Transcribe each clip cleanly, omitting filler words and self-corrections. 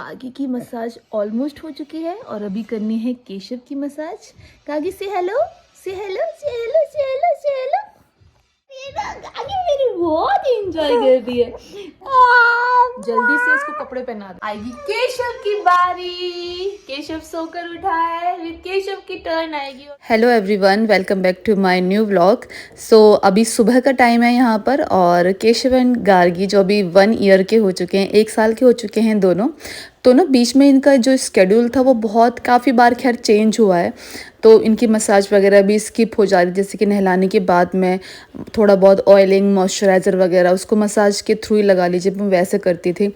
कागी की massage almost हो चुकी है और अभी करनी है केशव की मसाज। कागी से हेलो, से हेलो, से हेलो, से हेलो, से हेलो। ये ना कागी मेरी बहुत एंजॉय कर रही है। जल्दी से इसको कपड़े पहना दे। आएगी केशव की बारी। केशव सोकर उठा है, फिर केशव की टर्न आएगी। Hello everyone, welcome back to my new vlog. So अभी सुबह का टाइम है यहाँ पर और केशव एंड गार्गी जो अभी 1 ईयर के हो चुके हैं, 1 साल के हो चुके हैं दोनों। तो ना बीच में इनका जो स्केड्यूल था वो काफ़ी बार खैर चेंज हुआ है। तो इनकी मसाज वगैरह भी स्किप हो जा रही, जैसे कि नहलाने के बाद मैं थोड़ा बहुत ऑयलिंग मॉइस्चराइज़र वगैरह उसको मसाज के थ्रू ही लगा लीजिए, मैं वैसे करती थी।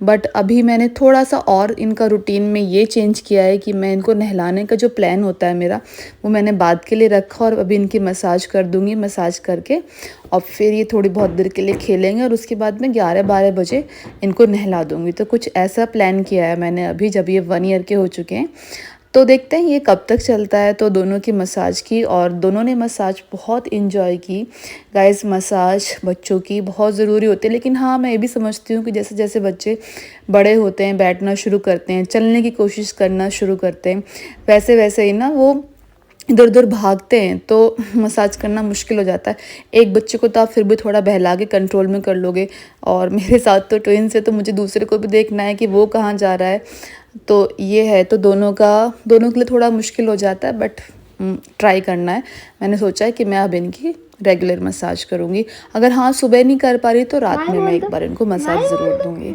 बट अभी मैंने थोड़ा सा और इनका रूटीन में ये चेंज किया है कि मैं इनको नहलाने का जो प्लान होता है मेरा, वो मैंने बाद के लिए रखा और अभी इनकी मसाज कर दूँगी। मसाज करके और फिर ये थोड़ी बहुत देर के लिए खेलेंगे और उसके बाद मैं 11-12 बजे इनको नहला दूँगी। तो कुछ ऐसा प्लान किया है मैंने अभी, जब ये 1 ईयर के हो चुके हैं। तो देखते हैं ये कब तक चलता है। तो दोनों की मसाज की और दोनों ने मसाज बहुत इन्जॉय की। गाइस, मसाज बच्चों की बहुत ज़रूरी होती है, लेकिन हाँ मैं ये भी समझती हूँ कि जैसे जैसे बच्चे बड़े होते हैं, बैठना शुरू करते हैं, चलने की कोशिश करना शुरू करते हैं, वैसे वैसे ही ना वो इधर उधर भागते हैं, तो मसाज करना मुश्किल हो जाता है। एक बच्चे को तो आप फिर भी थोड़ा बहला के कंट्रोल में कर लोगे, और मेरे साथ तो ट्विन्स है, तो मुझे दूसरे को भी देखना है कि वो कहाँ जा रहा है। तो ये है, तो दोनों के लिए थोड़ा मुश्किल हो जाता है, बट ट्राई करना है। मैंने सोचा है कि मैं अब इनकी रेगुलर मसाज करूँगी। अगर हाँ सुबह नहीं कर पा रही तो रात में मैं एक बार इनको मसाज ज़रूर दूँगी।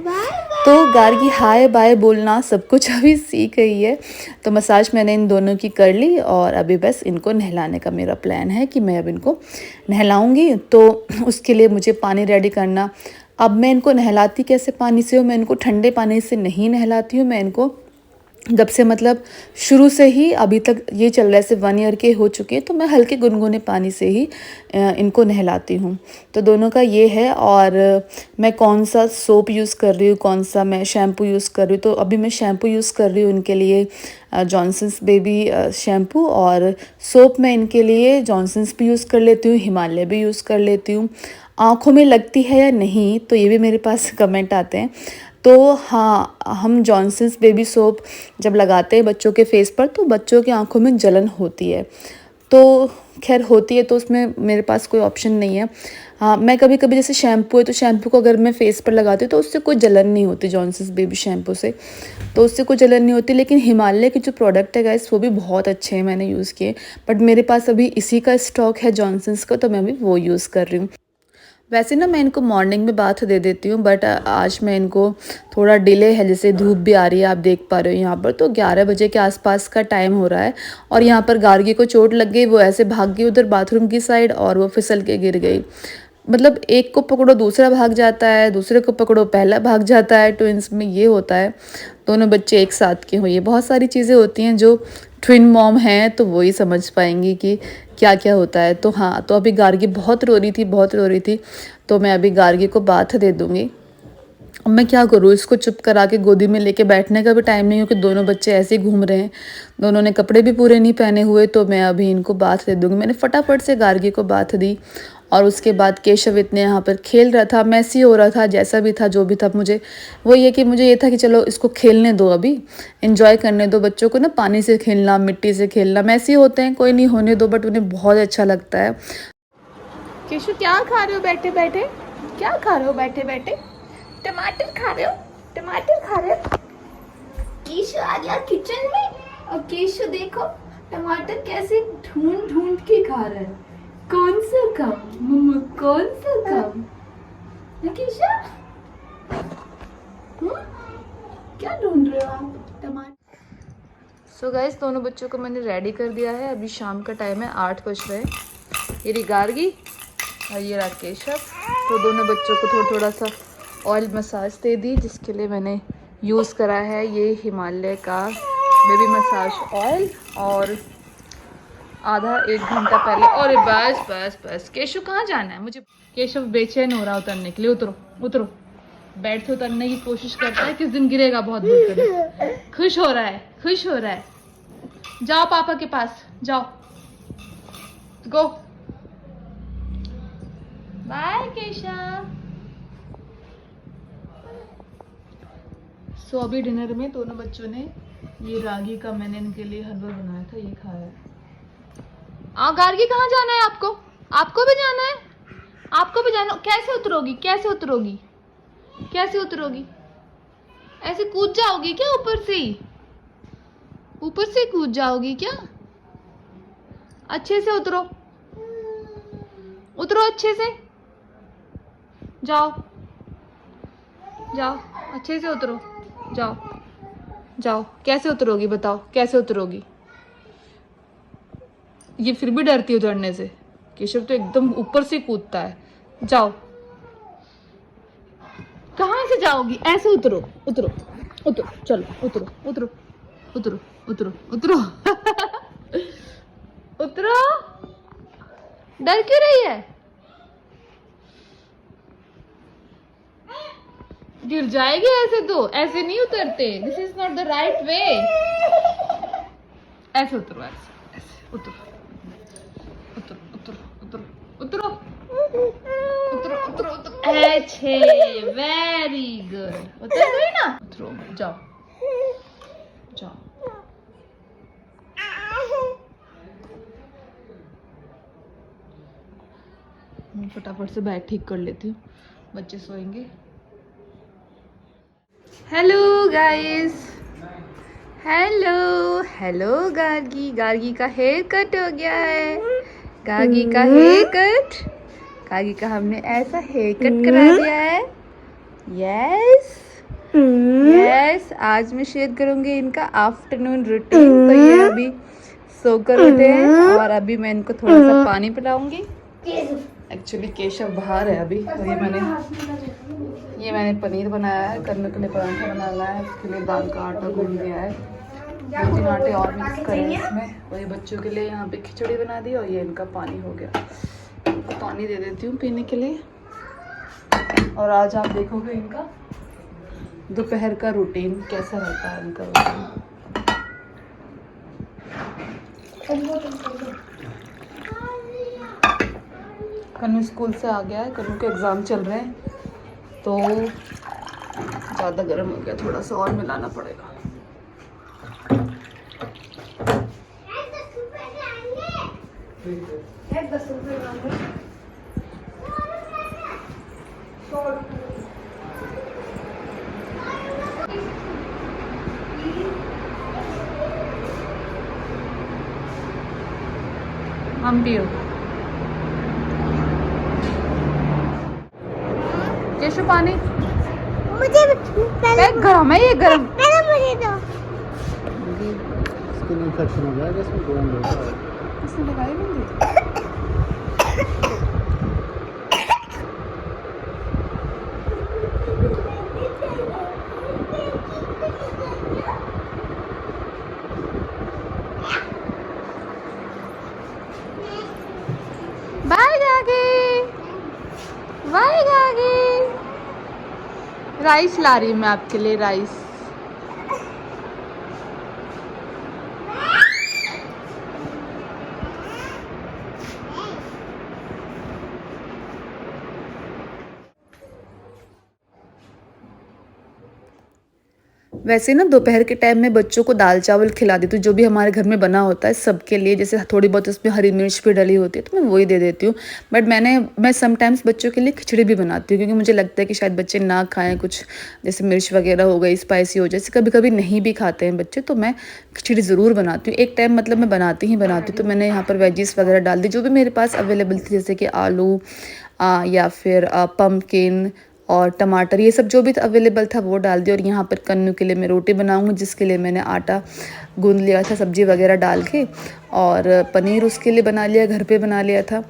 तो गार्गी हाय बाय बोलना सब कुछ अभी सीख गई है। तो मसाज मैंने इन दोनों की कर ली और अभी बस इनको नहलाने का मेरा प्लान है कि मैं अब इनको नहलाऊँगी। तो उसके लिए मुझे पानी रेडी करना। अब मैं इनको नहलाती कैसे पानी से हूँ, मैं इनको ठंडे पानी से नहीं नहलाती हूँ। मैं इनको जब से मतलब शुरू से ही अभी तक ये चल रहा है, सिर्फ 1 ईयर के हो चुके हैं, तो मैं हल्के गुनगुने पानी से ही इनको नहलाती हूँ। तो दोनों का ये है। और मैं कौन सा सोप यूज़ कर रही हूँ, कौन सा मैं शैम्पू यूज़ कर रही हूँ, तो अभी मैं शैम्पू यूज़ कर रही हूँ इनके लिए जॉनसन्स बेबी शैम्पू। और सोप मैं इनके लिए जॉनसन्स भी यूज़ कर लेती हूँ, हिमालय भी यूज़ कर लेती हूँ। आँखों में लगती है या नहीं, तो ये भी मेरे पास कमेंट आते हैं। तो हाँ, हम जॉनसन्स बेबी सोप जब लगाते हैं बच्चों के फेस पर, तो बच्चों की आंखों में जलन होती है। तो खैर होती है, तो उसमें मेरे पास कोई ऑप्शन नहीं है। हाँ, मैं कभी कभी जैसे शैम्पू है, तो शैम्पू को अगर मैं फेस पर लगाती हूँ तो उससे कोई जलन नहीं होती, जॉनसन्स बेबी शैम्पू से तो उससे कोई जलन नहीं होती। लेकिन हिमालय के जो प्रोडक्ट है गाइस, वो भी बहुत अच्छे हैं, मैंने यूज़ किए। बट मेरे पास अभी इसी का स्टॉक है जॉनसन्स का, तो मैं अभी वो यूज़ कर रही हूँ। वैसे ना मैं इनको मॉर्निंग में बाथ दे देती हूँ, बट आज मैं इनको थोड़ा डिले है, जैसे धूप भी आ रही है, आप देख पा रहे हो यहाँ पर, तो 11 बजे के आसपास का टाइम हो रहा है। और यहाँ पर गार्गी को चोट लग गई, वो ऐसे भाग गई उधर बाथरूम की साइड और वो फिसल के गिर गई। मतलब एक को पकड़ो दूसरा भाग जाता है, दूसरे को पकड़ो पहला भाग जाता है। ट्विन्स में ये होता है, दोनों बच्चे एक साथ के हों, ये बहुत सारी चीज़ें होती हैं जो ट्विन मॉम हैं तो वही समझ पाएंगी कि क्या क्या होता है। तो हाँ, तो अभी गार्गी बहुत रो रही थी, बहुत रो रही थी, तो मैं अभी गार्गी को बाथ दे दूँगी। अब मैं क्या करूँ, इसको चुप करा के गोदी में लेके बैठने का भी टाइम नहीं हो कि दोनों बच्चे ऐसे ही घूम रहे हैं, दोनों ने कपड़े भी पूरे नहीं पहने हुए। तो मैं अभी इनको बाथ दे दूँगी। मैंने फटाफट से गार्गी को बाथ दी और उसके बाद केशव इतने यहाँ पर खेल रहा था, मैसी हो रहा था, जैसा भी था जो भी था। मुझे वो ये कि मुझे ये था कि चलो इसको खेलने दो, अभी एंजॉय करने दो। बच्चों को ना पानी से खेलना, मिट्टी से खेलना, मैसी होते हैं, कोई नहीं होने दो, बट उन्हें बहुत अच्छा लगता है। केशव क्या खा रहे हो बैठे बैठे? क्या खा रहे हो बैठे बैठे? टमाटर खा रहे हो? टमाटर खा रहे हो? केशव आ गया किचन में और केशव देखो टमाटर कैसे ढूंढ ढूंढ के खा रहा है। कौन सा कम मम्मा, कौन सा कम है केशव? क्या ढूंढ रहे हो आप? टमाटर। सो गाइस, दोनों बच्चों को मैंने रेडी कर दिया है। अभी शाम का टाइम है, 8 बज रहे हैं। ये रही गार्गी और ये रहा केशव। तो दोनों बच्चों को थोड़ा थोड़ा सा ऑयल मसाज दे दी, जिसके लिए मैंने यूज़ करा है ये हिमालय का बेबी मसाज ऑयल। और आधा 1 घंटा पहले, और बस बस बस, केशव कहाँ जाना है मुझे? केशव बेचैन हो रहा है उतरने के लिए। उतरो उतरो, बेड से उतरने की कोशिश करता है, किस दिन गिरेगा बहुत बुरी तरह। खुश हो रहा है, खुश हो रहा है। जाओ पापा के पास जाओ, गो बाय केशव। सो अभी डिनर में दोनों बच्चों ने ये रागी का मैंने इनके लिए हलवा बनाया था, ये खाया है। गार्गी कहाँ जाना है आपको? आपको भी जाना है? आपको भी जाना? कैसे उतरोगी? कैसे उतरोगी? कैसे उतरोगी? ऐसे कूद जाओगी क्या ऊपर से? ऊपर से कूद जाओगी क्या? अच्छे से उतरो, उतरो अच्छे से। जाओ जाओ, अच्छे से उतरो, जाओ जाओ। कैसे उतरोगी बताओ, कैसे उतरोगी? ये फिर भी डरती है उतरने से। केशव तो एकदम ऊपर से कूदता है। जाओ, कहाँ से जाओगी? ऐसे उतरो, उतरो उतरो, चलो उतरो उतरो उतरो उतरो उतरो उतरो। डर क्यों रही है? गिर जाएगी ऐसे तो, ऐसे नहीं उतरते। This is not the right way. ऐसे उतरो, ऐसे ऐसे उतरो उतरो उतरो उतरो उतरो उतरो उतरो उतरो। अच्छे, वेरी गुड। उतर गई ना? उतरो, जाओ जाओ। मैं फटाफट से बैग ठीक कर लेती हूँ, बच्चे सोएंगे। Hello guys, hello hello. Gargi, Gargi का हेयर कट हो गया है। गार्गी का हेयर कट, गार्गी का हमने ऐसा हेयर कट करा दिया है। यस यस, आज मैं शेयर करूँगी इनका आफ्टरनून रूटीन। तो ये अभी सोकर उठे हैं और अभी मैं इनको थोड़ा सा पानी पिलाऊंगी। एक्चुअली केशव बाहर है अभी, तो ये मैंने पनीर बनाया है, करने के लिए पराठा बनाना है, उसके लिए दाल का आटा गूंद दिया है, 2-3 आटे और मिक्स करे इसमें। और ये बच्चों के लिए यहाँ पे खिचड़ी बना दी और ये इनका पानी हो गया। तो पानी दे देती हूँ पीने के लिए। और आज आप देखोगे इनका दोपहर का रूटीन कैसा रहता है इनका रूटीन। कन्नू स्कूल से आ गया है, कन्नू के एग्ज़ाम चल रहे हैं, तो ज़्यादा गर्म हो गया, थोड़ा सा और मिलाना पड़ेगा। हम पियो। केशव पानी मुझे गरम है, ये गरम। मुझे दो। स्किन इन्फेक्शन हो जाएगा, इसमें गोंद हो जाएगा। इसने लगाई नहीं। Bye Gagi, bye Gagi. Rice ला रही हूँ मैं आपके लिए, राइस। वैसे ना दोपहर के टाइम में बच्चों को दाल चावल खिला देती हूँ, जो भी हमारे घर में बना होता है सबके लिए। जैसे थोड़ी बहुत उसमें हरी मिर्च भी डली होती है तो मैं वही दे देती हूँ। बट मैं समटाइम्स बच्चों के लिए खिचड़ी भी बनाती हूँ, क्योंकि मुझे लगता है कि शायद बच्चे ना खाएं कुछ, जैसे मिर्च वगैरह हो गई, स्पाइसी हो, जैसे कभी कभी नहीं भी खाते हैं बच्चे, तो मैं खिचड़ी ज़रूर बनाती हूँ। एक टाइम मतलब मैं बनाती ही बनाती हूँ। तो मैंने यहाँ पर वेजिस वगैरह डाल दी जो भी मेरे पास अवेलेबल थी, जैसे कि आलू या फिर पम्पकिन और टमाटर, ये सब जो भी अवेलेबल था वो डाल दिया। और यहाँ पर कन्नू के लिए मैं रोटी बनाऊँगी, जिसके लिए मैंने आटा गूंद लिया था सब्ज़ी वगैरह डाल के, और पनीर उसके लिए बना लिया, घर पे बना लिया था।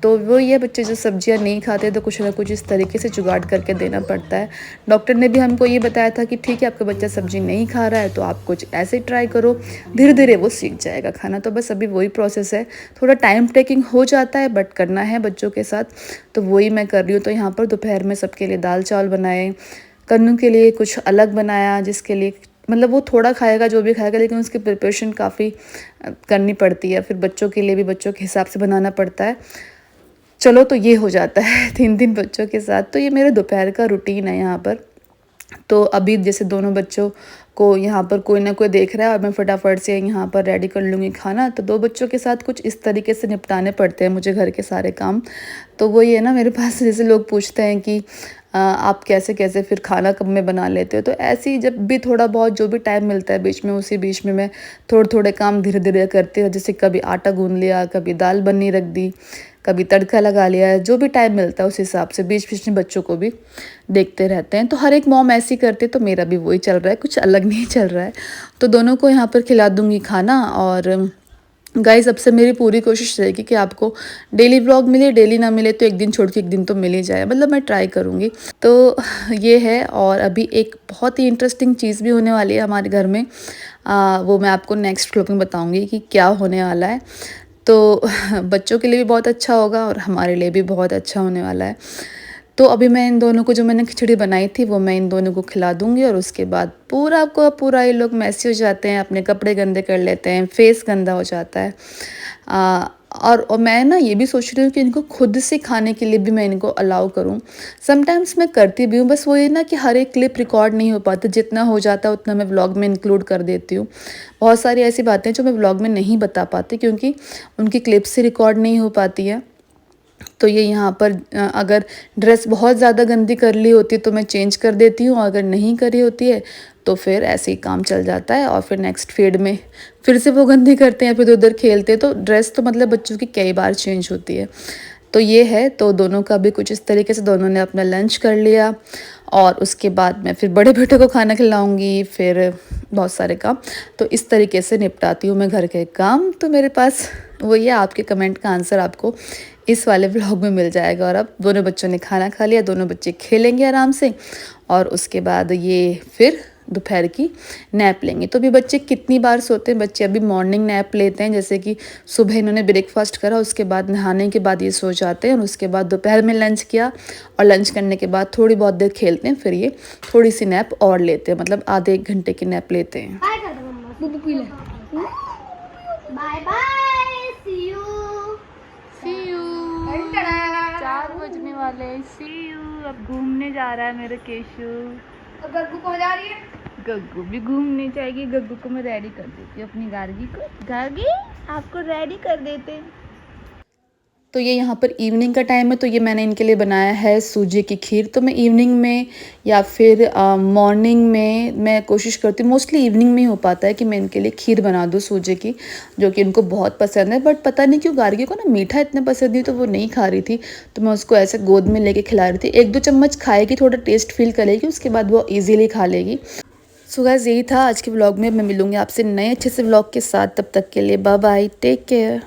तो वो ये बच्चे जो सब्जियां नहीं खाते तो कुछ ना कुछ इस तरीके से जुगाड़ करके देना पड़ता है। डॉक्टर ने भी हमको ये बताया था कि ठीक है, आपका बच्चा सब्जी नहीं खा रहा है तो आप कुछ ऐसे ट्राई करो, धीरे धीरे वो सीख जाएगा खाना। तो बस अभी वही प्रोसेस है, थोड़ा टाइम टेकिंग हो जाता है बट करना है बच्चों के साथ, तो वही मैं कर रही हूँ। तो यहाँ पर दोपहर में सबके लिए दाल चावल बनाए, कन्नू के लिए कुछ अलग बनाया, जिसके लिए मतलब वो थोड़ा खाएगा जो भी खाएगा, लेकिन उसकी प्रिपरेशन काफ़ी करनी पड़ती है, फिर बच्चों के लिए भी बच्चों के हिसाब से बनाना पड़ता है। चलो, तो ये हो जाता है 3 दिन बच्चों के साथ। तो ये मेरे दोपहर का रूटीन है यहाँ पर। तो अभी जैसे दोनों बच्चों को यहाँ पर कोई ना कोई देख रहा है और मैं फटाफट से यहाँ पर रेडी कर लूँगी खाना। तो 2 बच्चों के साथ कुछ इस तरीके से निपटाने पड़ते हैं मुझे घर के सारे काम। तो वो ये ना मेरे पास जैसे लोग पूछते हैं कि आप कैसे फिर खाना कब में बना लेते हो? तो ऐसे ही जब भी थोड़ा बहुत जो भी टाइम मिलता है बीच में, उसी बीच में मैं थोड़े काम धीरे-धीरे करती हूँ। जैसे कभी आटा गूँध लिया, कभी दाल बननी रख दी, कभी तड़का लगा लिया, जो भी टाइम मिलता है उस हिसाब से बीच-बीच में बच्चों को भी देखते रहते हैं। तो हर एक मॉम ऐसे ही करती है, तो मेरा भी वही चल रहा है, कुछ अलग नहीं चल रहा है। तो दोनों को यहाँ पर खिला दूँगी खाना। और गाइस अब से मेरी पूरी कोशिश रहेगी कि आपको डेली व्लॉग मिले, डेली ना मिले तो एक दिन छोड़ के एक दिन तो मिल ही जाए, मतलब मैं ट्राई करूँगी। तो ये है। और अभी एक बहुत ही इंटरेस्टिंग चीज़ भी होने वाली है हमारे घर में, वो मैं आपको नेक्स्ट व्लॉग में बताऊँगी कि क्या होने वाला है। तो बच्चों के लिए भी बहुत अच्छा होगा और हमारे लिए भी बहुत अच्छा होने वाला है। तो अभी मैं इन दोनों को, जो मैंने खिचड़ी बनाई थी वो मैं इन दोनों को खिला दूँगी और उसके बाद पूरा ये लोग मैसी हो जाते हैं, अपने कपड़े गंदे कर लेते हैं, फेस गंदा हो जाता है। और मैं ना ये भी सोच रही हूँ कि इनको खुद से खाने के लिए भी मैं इनको अलाउ करूँ। समटाइम्स मैं करती भी हूँ, बस वो ये ना कि हर एक क्लिप रिकॉर्ड नहीं हो पाता, जितना हो जाता है उतना मैं व्लॉग में इंक्लूड कर देती हूँ। बहुत सारी ऐसी बातें जो मैं व्लॉग में नहीं बता पाती क्योंकि उनकी क्लिप से रिकॉर्ड नहीं हो पाती है। तो ये यहाँ पर अगर ड्रेस बहुत ज़्यादा गंदी कर ली होती है तो मैं चेंज कर देती हूँ, अगर नहीं करी होती है तो फिर ऐसे ही काम चल जाता है और फिर नेक्स्ट फीड में फिर से वो गंदी करते हैं, फिर उधर खेलते हैं। तो ड्रेस तो मतलब बच्चों की कई बार चेंज होती है। तो ये है। तो दोनों का भी कुछ इस तरीके से, दोनों ने अपना लंच कर लिया और उसके बाद मैं फिर बड़े बेटे को खाना खिलाऊंगी, फिर बहुत सारे काम। तो इस तरीके से निपटाती हूँ मैं घर के काम। तो मेरे पास वो ये आपके कमेंट का आंसर आपको इस वाले व्लॉग में मिल जाएगा। और अब दोनों बच्चों ने खाना खा लिया, दोनों बच्चे खेलेंगे आराम से और उसके बाद ये फिर दोपहर की नैप लेंगे। तो अभी बच्चे कितनी बार सोते हैं, बच्चे अभी मॉर्निंग नैप लेते हैं, जैसे कि सुबह इन्होंने ब्रेकफास्ट करा, उसके बाद नहाने के बाद ये सो जाते हैं और उसके बाद दोपहर में लंच किया और लंच करने के बाद थोड़ी बहुत देर खेलते हैं, फिर ये थोड़ी सी नैप और लेते हैं, मतलब आधे 1 घंटे की नैप लेते हैं। बाय कर दो मम्मा। Bye bye, see you. See you. 4 बजने वाले, सी यू। अब घूमने जा रहा है मेरा केशु। और गग्गू कहाँ जा रही है? गग्गू भी घूमने जाएगी। गग्गू को मैं रेडी कर देती हूँ, अपनी गार्गी को। गार्गी आपको रेडी कर देते हैं। तो ये यहाँ पर इवनिंग का टाइम है, तो ये मैंने इनके लिए बनाया है सूजी की खीर। तो मैं इवनिंग में या फिर मॉर्निंग में मैं कोशिश करती हूँ, मोस्टली इवनिंग में ही हो पाता है कि मैं इनके लिए खीर बना दूँ सूजी की, जो कि इनको बहुत पसंद है। बट पता नहीं क्यों गार्गी को ना मीठा इतना पसंद नहीं, तो वो नहीं खा रही थी। तो मैं उसको ऐसे गोद में लेके खिला रही थी। 1-2 चम्मच खाएगी, थोड़ा टेस्ट फील करेगी, उसके बाद वो ईजिली खा लेगी। सो गाइस यही था आज के व्लॉग में। मैं मिलूँगी आपसे नए अच्छे से व्लॉग के साथ, तब तक के लिए बाय बाय, टेक केयर।